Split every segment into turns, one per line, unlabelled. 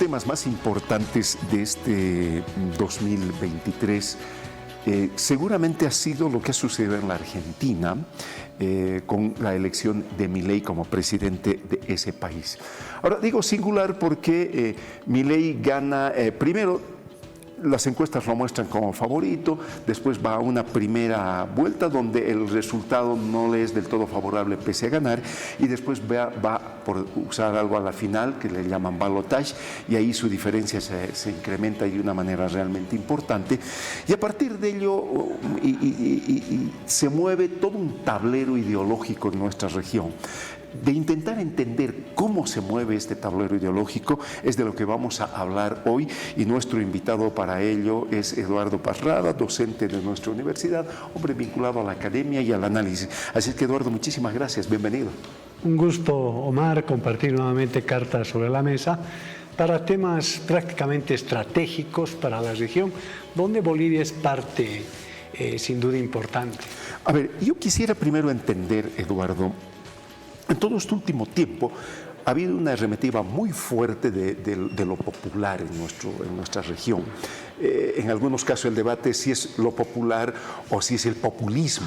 temas más importantes de este 2023 seguramente ha sido lo que ha sucedido en la Argentina con la elección de Milei como presidente de ese país. Ahora digo singular porque Milei gana primero. Las encuestas lo muestran como favorito, después va a una primera vuelta donde el resultado no le es del todo favorable pese a ganar, y después va por usar algo a la final que le llaman balotage, y ahí su diferencia se incrementa de una manera realmente importante, y a partir de ello se mueve todo un tablero ideológico en nuestra región. De intentar entender cómo se mueve este tablero ideológico es de lo que vamos a hablar hoy, y nuestro invitado para ello es Eduardo Parrada, docente de nuestra universidad, hombre vinculado a la academia y al análisis. Así que, Eduardo, muchísimas gracias, bienvenido.
Un gusto, Omar, compartir nuevamente cartas sobre la mesa para temas prácticamente estratégicos para la región, donde Bolivia es parte sin duda importante.
A ver, yo quisiera primero entender, Eduardo, en todo este último tiempo ha habido una arremetida muy fuerte de lo popular en nuestra región. En algunos casos el debate es si es lo popular o si es el populismo.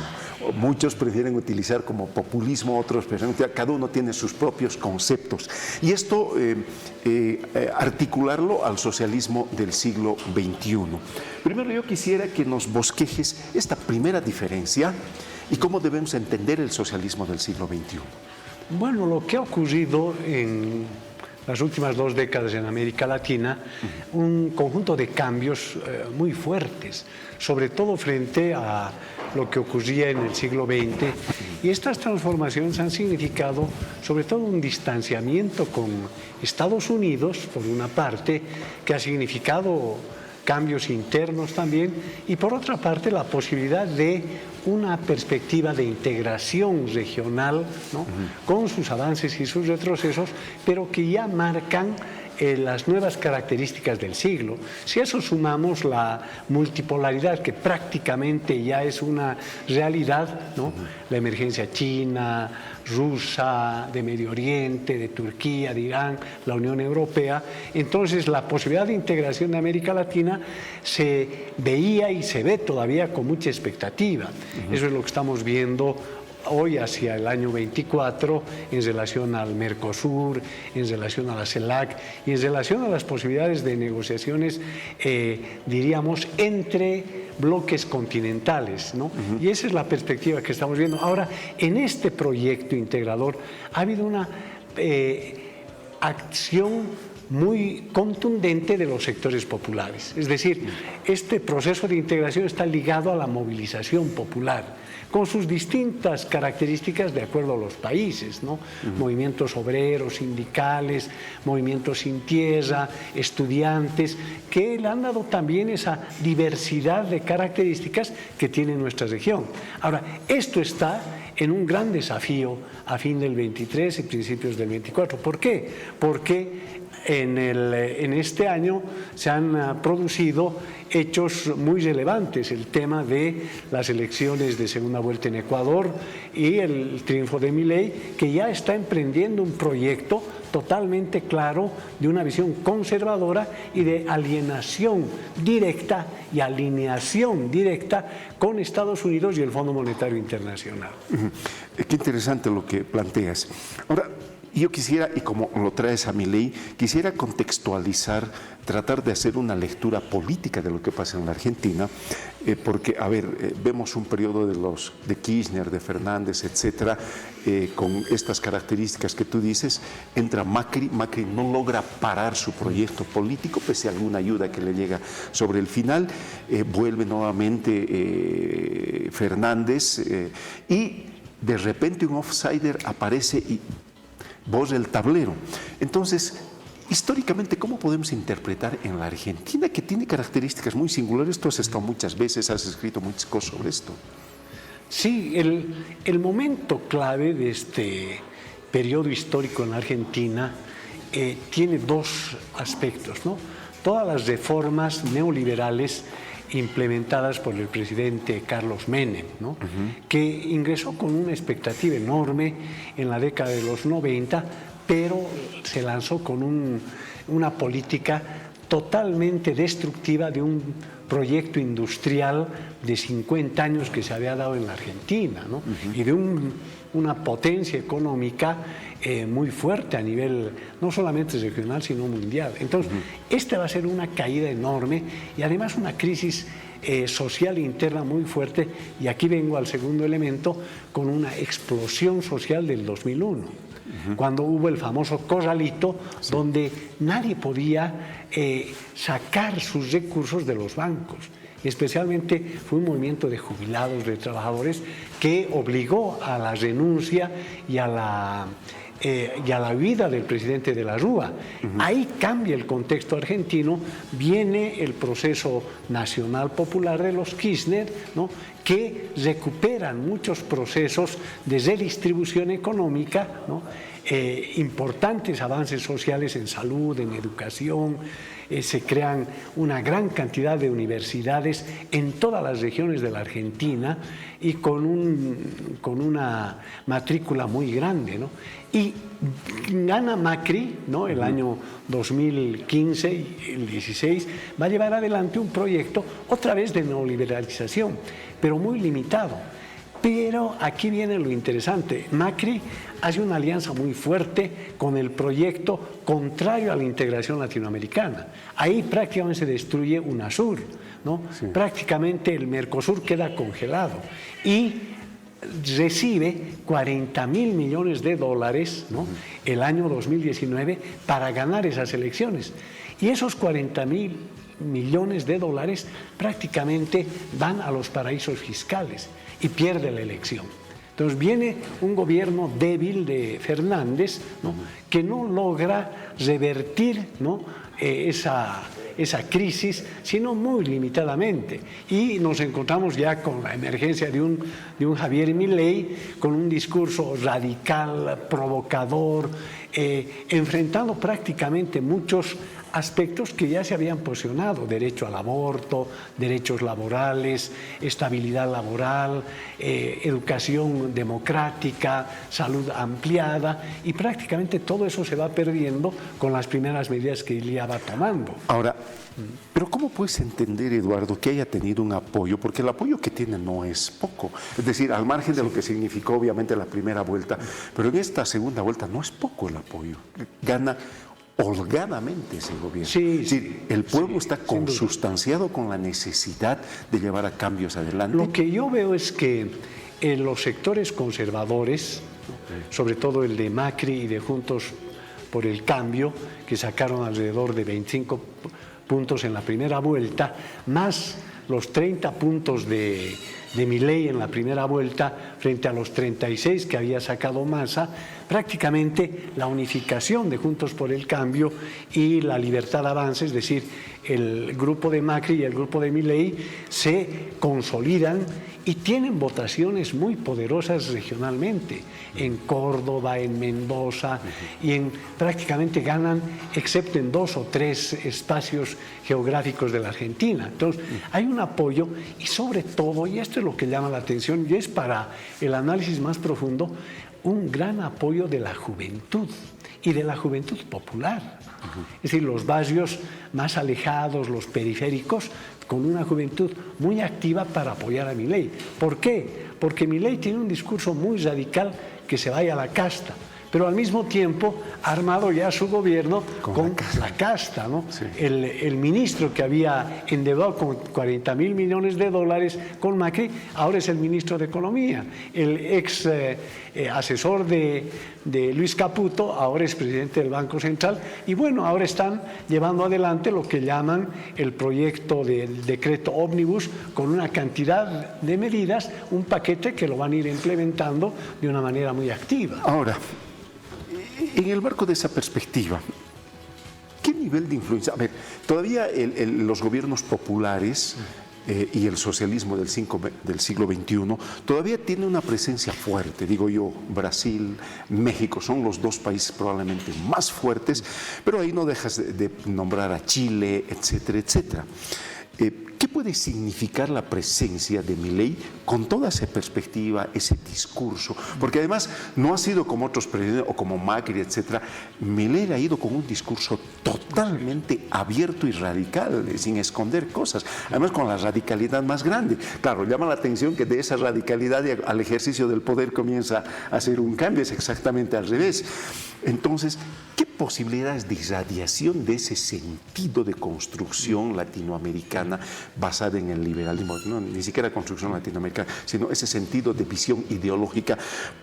Muchos prefieren utilizar como populismo, otros prefieren, cada uno tiene sus propios conceptos. Y esto articularlo al socialismo del siglo XXI. Primero yo quisiera que nos bosquejes esta primera diferencia y cómo debemos entender el socialismo del siglo XXI.
Bueno, lo que ha ocurrido en las últimas 2 décadas en América Latina, un conjunto de cambios muy fuertes, sobre todo frente a lo que ocurría en el siglo XX, y estas transformaciones han significado sobre todo un distanciamiento con Estados Unidos, por una parte, que ha significado cambios internos también, y por otra parte la posibilidad de una perspectiva de integración regional, ¿no? Con sus avances y sus retrocesos, pero que ya marcan las nuevas características del siglo. Si a eso sumamos la multipolaridad, que prácticamente ya es una realidad, ¿no? La emergencia china, rusa, de Medio Oriente, de Turquía, de Irán, la Unión Europea, entonces la posibilidad de integración de América Latina se veía y se ve todavía con mucha expectativa. Eso es lo que estamos viendo hoy hacia el año 24 en relación al Mercosur, en relación a la CELAC y en relación a las posibilidades de negociaciones, diríamos, entre bloques continentales, ¿no? Y esa es la perspectiva que estamos viendo. Ahora, en este proyecto integrador ha habido una acción muy contundente de los sectores populares. Es decir, este proceso de integración está ligado a la movilización popular, con sus distintas características de acuerdo a los países, ¿no? Movimientos obreros, sindicales, movimientos sin tierra, estudiantes, que le han dado también esa diversidad de características que tiene nuestra región. Ahora, esto está en un gran desafío a fin del 23 y principios del 24. ¿Por qué? Porque en este año se han producido hechos muy relevantes, el tema de las elecciones de segunda vuelta en Ecuador y el triunfo de Milei, que ya está emprendiendo un proyecto totalmente claro de una visión conservadora y de alienación directa y alineación directa con Estados Unidos y el Fondo Monetario Internacional.
Qué interesante lo que planteas. Ahora, yo quisiera, y como lo traes a Milei, quisiera contextualizar, tratar de hacer una lectura política de lo que pasa en la Argentina, porque, a ver, vemos un periodo de Kirchner, de Fernández, etcétera, con estas características que tú dices. Entra Macri no logra parar su proyecto político, pese a alguna ayuda que le llega sobre el final, vuelve nuevamente Fernández, y de repente un outsider aparece y borra el tablero. Entonces, históricamente, ¿cómo podemos interpretar en la Argentina, que tiene características muy singulares? Tú has estado muchas veces, has escrito muchas cosas sobre esto.
Sí, el momento clave de este periodo histórico en la Argentina tiene 2 aspectos, ¿no? Todas las reformas neoliberales implementadas por el presidente Carlos Menem, ¿no? Que ingresó con una expectativa enorme en la década de los 90, pero se lanzó con un una política totalmente destructiva de un proyecto industrial de 50 años que se había dado en la Argentina, ¿no? Y de una potencia económica muy fuerte a nivel no solamente regional, sino mundial. Entonces, esta va a ser una caída enorme y además una crisis social interna muy fuerte, y aquí vengo al segundo elemento, con una explosión social del 2001. Cuando hubo el famoso corralito, donde nadie podía sacar sus recursos de los bancos. Especialmente fue un movimiento de jubilados, de trabajadores, que obligó a la renuncia y a la huida del presidente de la Rúa. Ahí cambia el contexto argentino, viene el proceso nacional popular de los Kirchner, ¿no?, que recuperan muchos procesos de redistribución económica, ¿no?, importantes avances sociales en salud, en educación, se crean una gran cantidad de universidades en todas las regiones de la Argentina y con una matrícula muy grande, ¿no? Y gana Macri, ¿no?, el año 2015 y el 16, va a llevar adelante un proyecto otra vez de neoliberalización, pero muy limitado. Pero aquí viene lo interesante. Macri hace una alianza muy fuerte con el proyecto contrario a la integración latinoamericana. Ahí prácticamente se destruye UNASUR, ¿no? Sí. Prácticamente el Mercosur queda congelado y recibe 40.000 millones de dólares, ¿no?, el año 2019 para ganar esas elecciones. Y esos 40.000 millones de dólares prácticamente van a los paraísos fiscales y pierde la elección. Entonces viene un gobierno débil de Fernández, ¿no?, que no logra revertir, ¿no?, esa crisis, sino muy limitadamente. Y nos encontramos ya con la emergencia de un Javier Milei con un discurso radical, provocador, enfrentando prácticamente muchos aspectos que ya se habían posicionado: derecho al aborto, derechos laborales, estabilidad laboral, educación democrática, salud ampliada, y prácticamente todo eso se va perdiendo con las primeras medidas que él ya va tomando.
Ahora, pero ¿cómo puedes entender, Eduardo, que haya tenido un apoyo? Porque el apoyo que tiene no es poco. Es decir, al margen de lo que significó obviamente la primera vuelta, pero en esta segunda vuelta no es poco el apoyo. Gana holgadamente ese gobierno.
Sí,
es decir, el pueblo está consustanciado con la necesidad de llevar a cambios adelante.
Lo que yo veo es que en los sectores conservadores, sobre todo el de Macri y de Juntos por el Cambio, que sacaron alrededor de 25 puntos en la primera vuelta, más los 30 puntos de Milei en la primera vuelta frente a los 36 que había sacado Massa, prácticamente la unificación de Juntos por el Cambio y la Libertad Avanza, es decir, el grupo de Macri y el grupo de Milei, se consolidan y tienen votaciones muy poderosas regionalmente, en Córdoba, en Mendoza, y prácticamente ganan, excepto en 2 o 3 espacios geográficos de la Argentina. Entonces, hay un apoyo y sobre todo, y esto es lo que llama la atención, y es para el análisis más profundo, un gran apoyo de la juventud y de la juventud popular. Es decir, los barrios más alejados, los periféricos, con una juventud muy activa para apoyar a Milei. ¿Por qué? Porque Milei tiene un discurso muy radical, que se vaya a la casta, pero al mismo tiempo ha armado ya su gobierno con la casta, ¿no? Sí. El ministro que había endeudado con 40.000 millones de dólares con Macri, ahora es el ministro de Economía. El ex asesor de Luis Caputo ahora es presidente del Banco Central, y bueno, ahora están llevando adelante lo que llaman el proyecto del decreto ómnibus, con una cantidad de medidas, un paquete que lo van a ir implementando de una manera muy activa.
Ahora, en el marco de esa perspectiva, ¿qué nivel de influencia? A ver, todavía los gobiernos populares y el socialismo del siglo XXI todavía tiene una presencia fuerte. Digo yo, Brasil, México son los 2 países probablemente más fuertes, pero ahí no dejas de nombrar a Chile, etcétera, etcétera. ¿Qué ¿qué puede significar la presencia de Milei con toda esa perspectiva, ese discurso? Porque además no ha sido como otros presidentes o como Macri, etcétera. Milei ha ido con un discurso totalmente abierto y radical, sin esconder cosas, además con la radicalidad más grande. Claro, llama la atención que de esa radicalidad al ejercicio del poder comienza a hacer un cambio, es exactamente al revés. Entonces, ¿qué posibilidades de irradiación de ese sentido de construcción latinoamericana basada en el liberalismo, no, ni siquiera construcción latinoamericana, sino ese sentido de visión ideológica,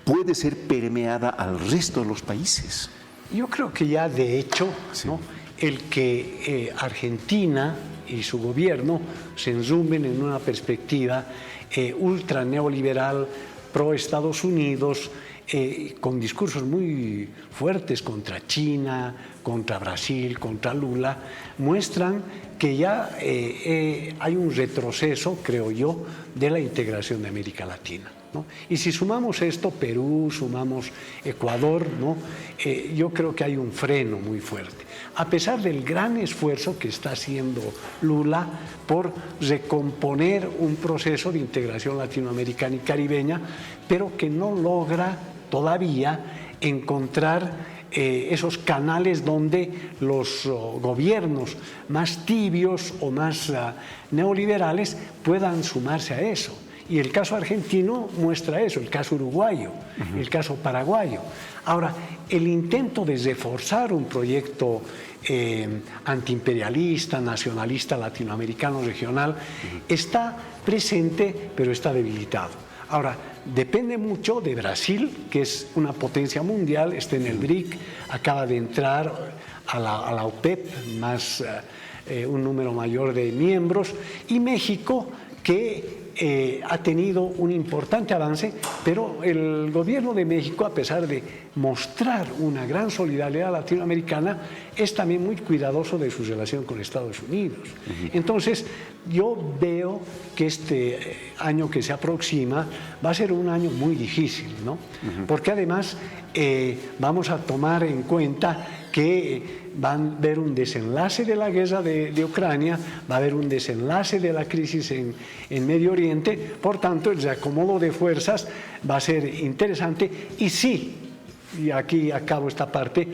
puede ser permeada al resto de los países?
Yo creo que ya de hecho,
Sí.
¿no?, el que Argentina y su gobierno se enzumbren en una perspectiva ultra neoliberal, pro Estados Unidos, con discursos muy fuertes contra China, contra Brasil, contra Lula, muestran que ya hay un retroceso, creo yo, de la integración de América Latina, ¿no? Y si sumamos esto, Perú, sumamos Ecuador, ¿no?, yo creo que hay un freno muy fuerte. A pesar del gran esfuerzo que está haciendo Lula por recomponer un proceso de integración latinoamericana y caribeña, pero que no logra todavía encontrar esos canales donde los gobiernos más tibios o más neoliberales puedan sumarse a eso. Y el caso argentino muestra eso, el caso uruguayo, el caso paraguayo. Ahora, el intento de reforzar un proyecto antiimperialista, nacionalista, latinoamericano, regional, está presente, pero está debilitado. Ahora, depende mucho de Brasil, que es una potencia mundial, está en el BRIC, acaba de entrar a la OPEP, más un número mayor de miembros, y México, que ha tenido un importante avance, pero el gobierno de México, a pesar de mostrar una gran solidaridad latinoamericana, es también muy cuidadoso de su relación con Estados Unidos. Entonces, yo veo que este año que se aproxima va a ser un año muy difícil, ¿no? Porque además vamos a tomar en cuenta que va a haber un desenlace de la guerra de Ucrania, va a haber un desenlace de la crisis en Medio Oriente, por tanto el reacomodo de fuerzas va a ser interesante. Y sí, y aquí acabo esta parte,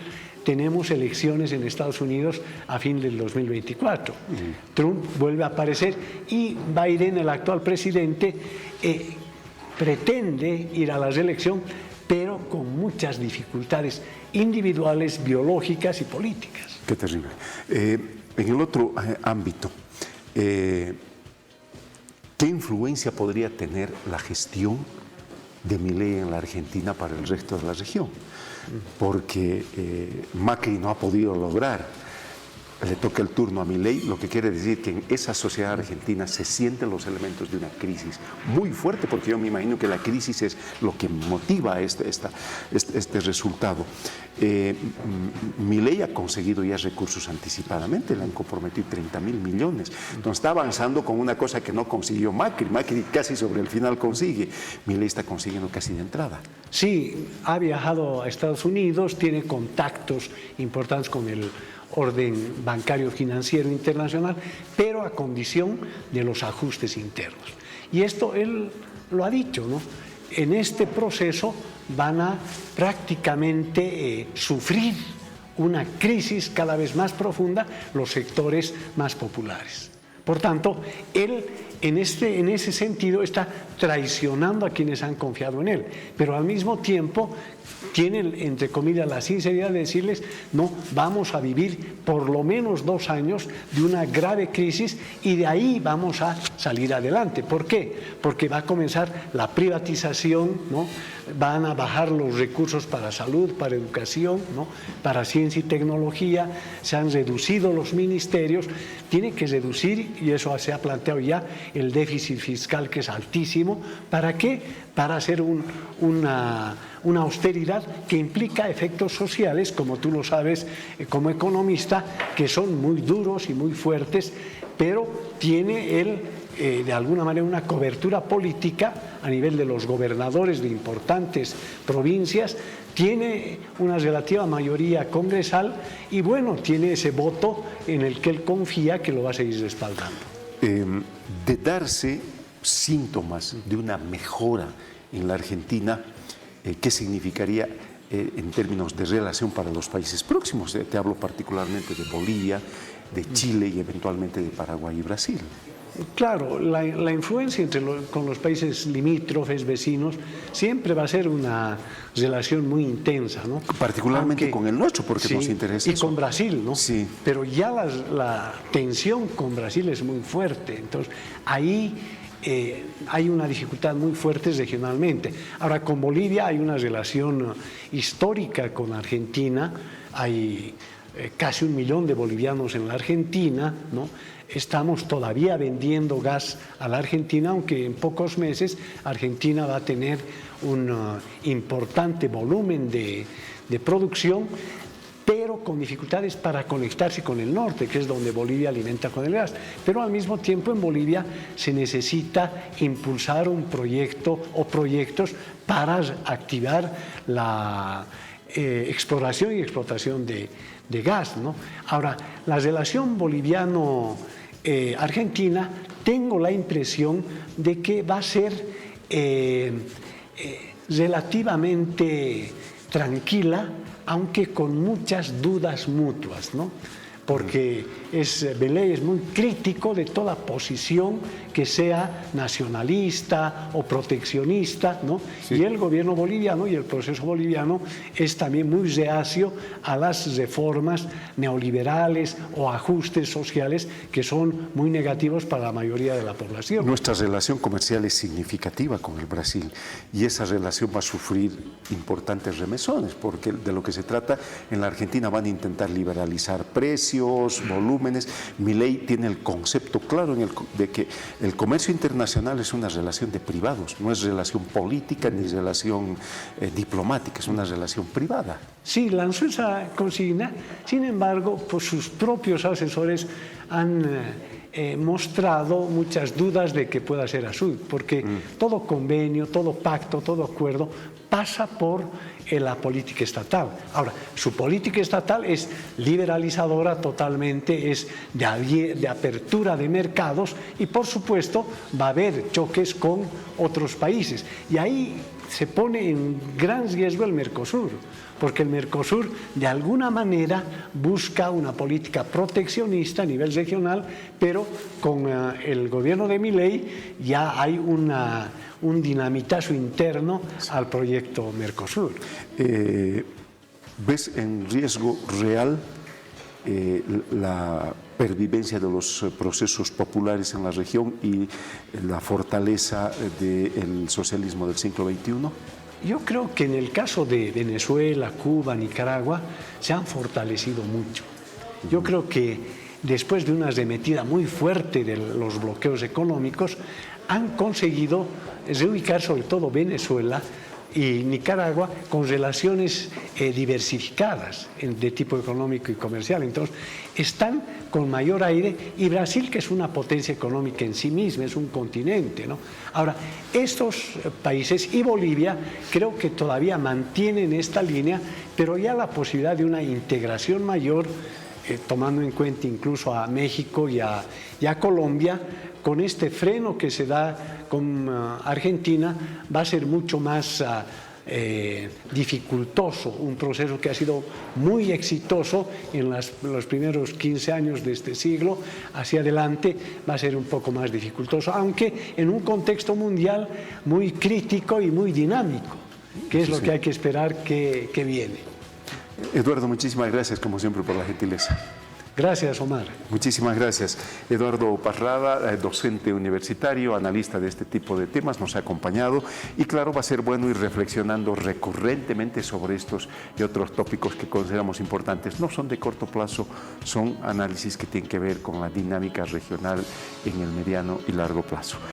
tenemos elecciones en Estados Unidos a fin del 2024. Trump vuelve a aparecer y Biden, el actual presidente, pretende ir a la reelección, pero con muchas dificultades individuales, biológicas y políticas.
Qué terrible. En el otro ámbito, ¿qué influencia podría tener la gestión de Milei en la Argentina para el resto de la región? Porque Macri no ha podido lograr, le toca el turno a Milei, lo que quiere decir que en esa sociedad argentina se sienten los elementos de una crisis muy fuerte, porque yo me imagino que la crisis es lo que motiva este resultado. Milei ha conseguido ya recursos anticipadamente, le han comprometido 30.000 millones, entonces está avanzando con una cosa que no consiguió Macri. Macri casi sobre el final consigue, Milei está consiguiendo casi de entrada.
Sí, ha viajado a Estados Unidos, tiene contactos importantes con el orden bancario financiero internacional, pero a condición de los ajustes internos. Y esto él lo ha dicho, ¿no? En este proceso van a prácticamente sufrir una crisis cada vez más profunda los sectores más populares. Por tanto, él en ese sentido está traicionando a quienes han confiado en él, pero al mismo tiempo tiene, entre comillas, la sinceridad de decirles: no, vamos a vivir por lo menos 2 años de una grave crisis y de ahí vamos a salir adelante. ¿Por qué? Porque va a comenzar la privatización, ¿no? Van a bajar los recursos para salud, para educación, ¿no?, para ciencia y tecnología, se han reducido los ministerios, tiene que reducir, y eso se ha planteado ya, el déficit fiscal, que es altísimo. ¿Para qué? Para hacer una austeridad que implica efectos sociales, como tú lo sabes como economista, que son muy duros y muy fuertes, pero tiene él de alguna manera una cobertura política a nivel de los gobernadores de importantes provincias, tiene una relativa mayoría congresal y bueno, tiene ese voto en el que él confía que lo va a seguir respaldando.
de darse síntomas de una mejora en la Argentina, ¿qué significaría en términos de relación para los países próximos? Te hablo particularmente de Bolivia, de Chile y eventualmente de Paraguay y Brasil.
Claro, la influencia con los países limítrofes, vecinos, siempre va a ser una relación muy intensa, ¿no?
Particularmente con el nuestro, porque nos interesa
y
eso.
con Brasil, ¿no?
Sí.
Pero ya la tensión con Brasil es muy fuerte, entonces ahí hay una dificultad muy fuerte regionalmente. Ahora, con Bolivia hay una relación histórica con Argentina, hay casi 1 millón de bolivianos en la Argentina, ¿no? Estamos todavía vendiendo gas a la Argentina, aunque en pocos meses Argentina va a tener un importante volumen de producción, pero con dificultades para conectarse con el norte, que es donde Bolivia alimenta con el gas. Pero al mismo tiempo en Bolivia se necesita impulsar un proyecto o proyectos para activar la exploración y explotación de gas, ¿no? Ahora, la relación boliviano-argentina, tengo la impresión de que va a ser relativamente tranquila, aunque con muchas dudas mutuas, ¿no? Porque Milei es muy crítico de toda posición que sea nacionalista o proteccionista, ¿no? Sí. Y el gobierno boliviano y el proceso boliviano es también muy reacio a las reformas neoliberales o ajustes sociales que son muy negativos para la mayoría de la población.
Nuestra relación comercial es significativa con el Brasil y esa relación va a sufrir importantes remesones, porque de lo que se trata en la Argentina van a intentar liberalizar precios, volúmenes. Milei tiene el concepto claro de que el comercio internacional es una relación de privados, no es relación política ni relación diplomática, es una relación privada.
Sí, lanzó esa consigna, sin embargo, pues sus propios asesores han mostrado muchas dudas de que pueda ser así, porque todo convenio, todo pacto, todo acuerdo pasa por la política estatal. Ahora, su política estatal es liberalizadora totalmente, es de apertura de mercados y, por supuesto, va a haber choques con otros países. Y ahí se pone en gran riesgo el Mercosur, porque el Mercosur de alguna manera busca una política proteccionista a nivel regional, pero con el gobierno de Milei ya hay un dinamitazo interno al proyecto Mercosur.
¿Ves en riesgo real la pervivencia de los procesos populares en la región y la fortaleza del socialismo del siglo XXI?
Yo creo que en el caso de Venezuela, Cuba, Nicaragua, se han fortalecido mucho. Yo creo que después de una arremetida muy fuerte de los bloqueos económicos, han conseguido reubicar sobre todo Venezuela y Nicaragua con relaciones diversificadas de tipo económico y comercial. Entonces, están con mayor aire, y Brasil, que es una potencia económica en sí misma, es un continente, ¿no? Ahora, estos países y Bolivia creo que todavía mantienen esta línea, pero ya la posibilidad de una integración mayor, tomando en cuenta incluso a México y a Colombia, con este freno que se da con Argentina, va a ser mucho más dificultoso, un proceso que ha sido muy exitoso en los primeros 15 años de este siglo. Hacia adelante va a ser un poco más dificultoso, aunque en un contexto mundial muy crítico y muy dinámico, que es lo que hay que esperar que viene.
Eduardo, muchísimas gracias como siempre por la gentileza.
Gracias, Omar.
Muchísimas gracias. Eduardo Parrada, docente universitario, analista de este tipo de temas, nos ha acompañado y claro, va a ser bueno ir reflexionando recurrentemente sobre estos y otros tópicos que consideramos importantes. No son de corto plazo, son análisis que tienen que ver con la dinámica regional en el mediano y largo plazo.